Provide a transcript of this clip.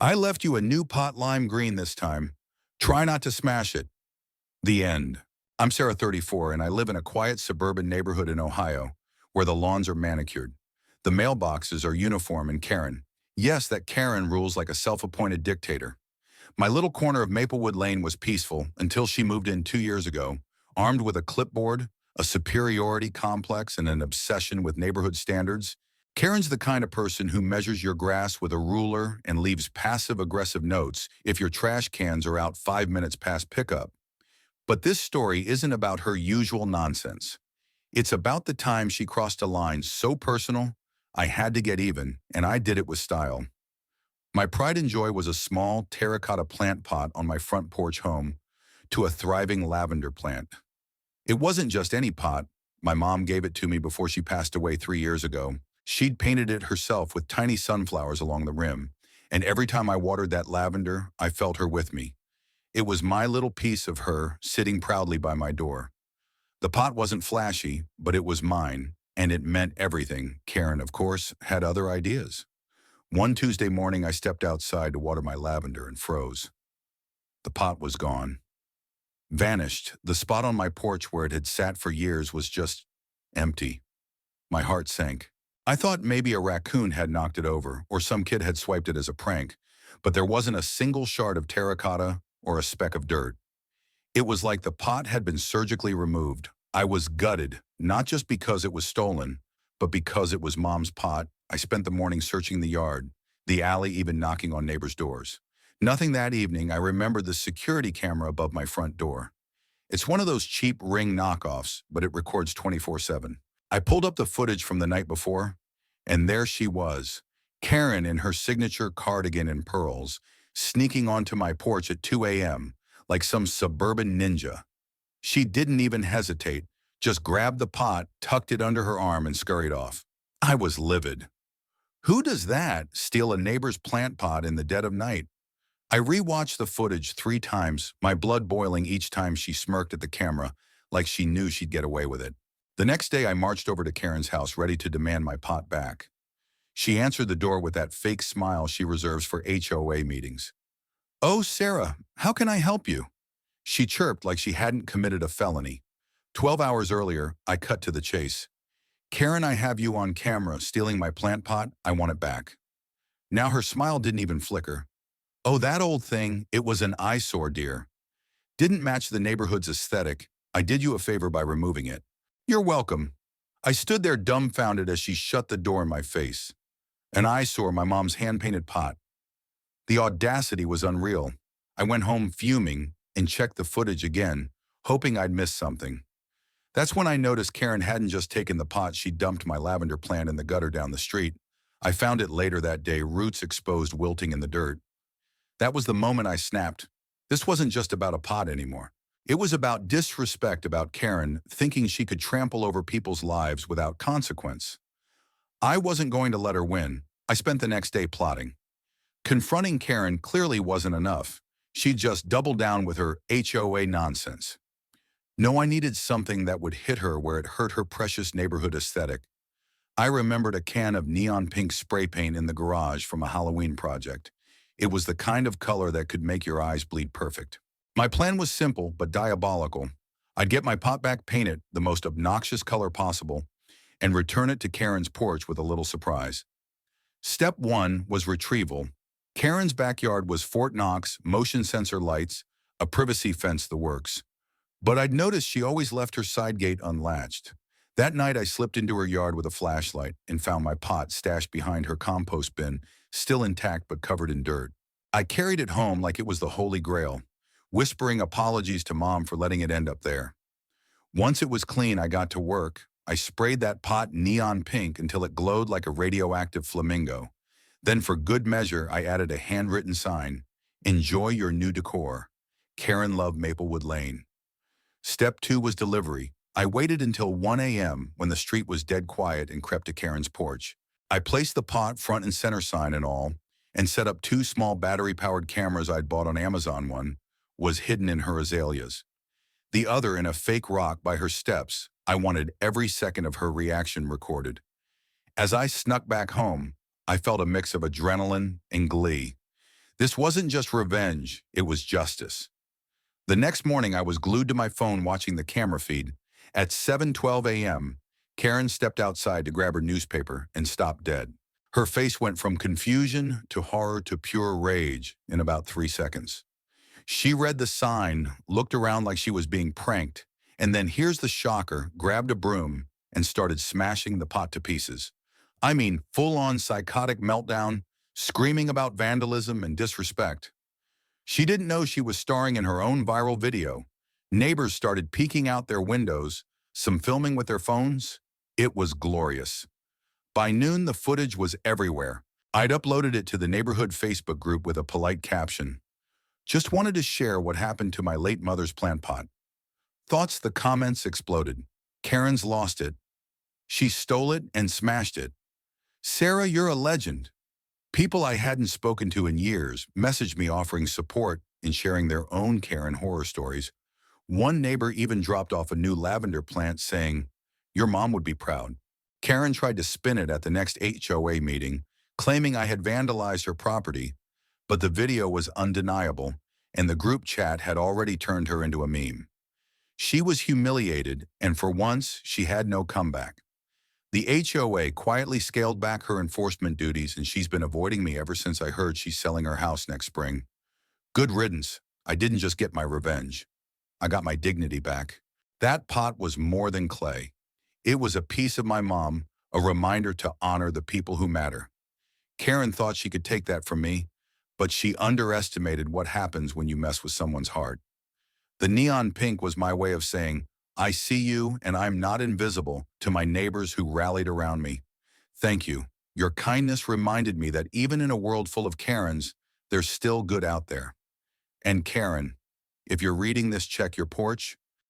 I left you a new pot lime green this time. Try not to smash it. The end. I'm Sarah, 34, and I live in a quiet suburban neighborhood in Ohio where the lawns are manicured. The mailboxes are uniform and Karen. Yes, that Karen rules like a self-appointed dictator. My little corner of Maplewood Lane was peaceful until she moved in 2 years ago, armed with a clipboard, a superiority complex, and an obsession with neighborhood standards. Karen's the kind of person who measures your grass with a ruler and leaves passive-aggressive notes if your trash cans are out 5 minutes past pickup. But this story isn't about her usual nonsense. It's about the time she crossed a line so personal, I had to get even, and I did it with style. My pride and joy was a small terracotta plant pot on my front porch home to a thriving lavender plant. It wasn't just any pot. My mom gave it to me before she passed away 3 years ago. She'd painted it herself with tiny sunflowers along the rim, and every time I watered that lavender, I felt her with me. It was my little piece of her sitting proudly by my door. The pot wasn't flashy, but it was mine, and it meant everything. Karen, of course, had other ideas. One Tuesday morning, I stepped outside to water my lavender and froze. The pot was gone. Vanished. The spot on my porch where it had sat for years was just empty. My heart sank. I thought maybe a raccoon had knocked it over, or some kid had swiped it as a prank, but there wasn't a single shard of terracotta or a speck of dirt. It was like the pot had been surgically removed. I was gutted, not just because it was stolen, but because it was Mom's pot. I spent the morning searching the yard, the alley, even knocking on neighbors' doors. Nothing that evening. I remembered the security camera above my front door. It's one of those cheap Ring knockoffs, but it records 24/7. I pulled up the footage from the night before, and there she was, Karen in her signature cardigan and pearls, sneaking onto my porch at 2 a.m. like some suburban ninja. She didn't even hesitate, just grabbed the pot, tucked it under her arm, and scurried off. I was livid. Who does that, steal a neighbor's plant pot in the dead of night? I rewatched the footage 3 times, my blood boiling each time she smirked at the camera like she knew she'd get away with it. The next day, I marched over to Karen's house ready to demand my pot back. She answered the door with that fake smile she reserves for HOA meetings. "Oh, Sarah, how can I help you?" She chirped like she hadn't committed a felony. 12 hours earlier, I cut to the chase. "Karen, I have you on camera stealing my plant pot. I want it back." Now her smile didn't even flicker. "Oh, that old thing, it was an eyesore, dear. Didn't match the neighborhood's aesthetic. I did you a favor by removing it." "You're welcome." I stood there dumbfounded as she shut the door in my face. An eyesore, my mom's hand-painted pot. The audacity was unreal. I went home fuming and checked the footage again, hoping I'd missed something. That's when I noticed Karen hadn't just taken the pot, she dumped my lavender plant in the gutter down the street. I found it later that day, roots exposed, wilting in the dirt. That was the moment I snapped. This wasn't just about a pot anymore. It was about disrespect, about Karen thinking she could trample over people's lives without consequence. I wasn't going to let her win. I spent the next day plotting. Confronting Karen clearly wasn't enough. She'd just doubled down with her HOA nonsense. No, I needed something that would hit her where it hurt her precious neighborhood aesthetic. I remembered a can of neon pink spray paint in the garage from a Halloween project. It was the kind of color that could make your eyes bleed perfect. My plan was simple but diabolical. I'd get my pot back painted the most obnoxious color possible and return it to Karen's porch with a little surprise. Step 1 was retrieval. Karen's backyard was Fort Knox, motion sensor lights, a privacy fence, the works. But I'd noticed she always left her side gate unlatched. That night I slipped into her yard with a flashlight and found my pot stashed behind her compost bin, still intact but covered in dirt. I carried it home like it was the Holy Grail, whispering apologies to Mom for letting it end up there. Once it was clean, I got to work. I sprayed that pot neon pink until it glowed like a radioactive flamingo. Then for good measure, I added a handwritten sign, "Enjoy your new decor. Karen loved Maplewood Lane." Step 2 was delivery. I waited until 1 a.m. when the street was dead quiet and crept to Karen's porch. I placed the pot front and center sign and all, and set up 2 small battery-powered cameras I'd bought on Amazon. One was hidden in her azaleas, the other in a fake rock by her steps. I wanted every second of her reaction recorded. As I snuck back home, I felt a mix of adrenaline and glee. This wasn't just revenge, it was justice. The next morning, I was glued to my phone watching the camera feed. At 7:12 a.m., Karen stepped outside to grab her newspaper and stopped dead. Her face went from confusion to horror to pure rage in about 3 seconds. She read the sign, looked around like she was being pranked, and then here's the shocker, grabbed a broom and started smashing the pot to pieces. I mean, full-on psychotic meltdown, screaming about vandalism and disrespect. She didn't know she was starring in her own viral video. Neighbors started peeking out their windows, some filming with their phones. It was glorious. By noon, the footage was everywhere. I'd uploaded it to the neighborhood Facebook group with a polite caption. Just wanted to share what happened to my late mother's plant pot. Thoughts, the comments exploded. Karen's lost it. She stole it and smashed it. Sarah, you're a legend. People I hadn't spoken to in years messaged me offering support and sharing their own Karen horror stories. One neighbor even dropped off a new lavender plant saying, "Your mom would be proud." Karen tried to spin it at the next HOA meeting, claiming I had vandalized her property, but the video was undeniable, and the group chat had already turned her into a meme. She was humiliated, and for once, she had no comeback. The HOA quietly scaled back her enforcement duties, and she's been avoiding me ever since I heard she's selling her house next spring. Good riddance. I didn't just get my revenge. I got my dignity back. That pot was more than clay. It was a piece of my mom, a reminder to honor the people who matter. Karen thought she could take that from me, but she underestimated what happens when you mess with someone's heart. The neon pink was my way of saying, I see you and I'm not invisible, to my neighbors who rallied around me. Thank you. Your kindness reminded me that even in a world full of Karens, there's still good out there. And Karen, if you're reading this, check your porch.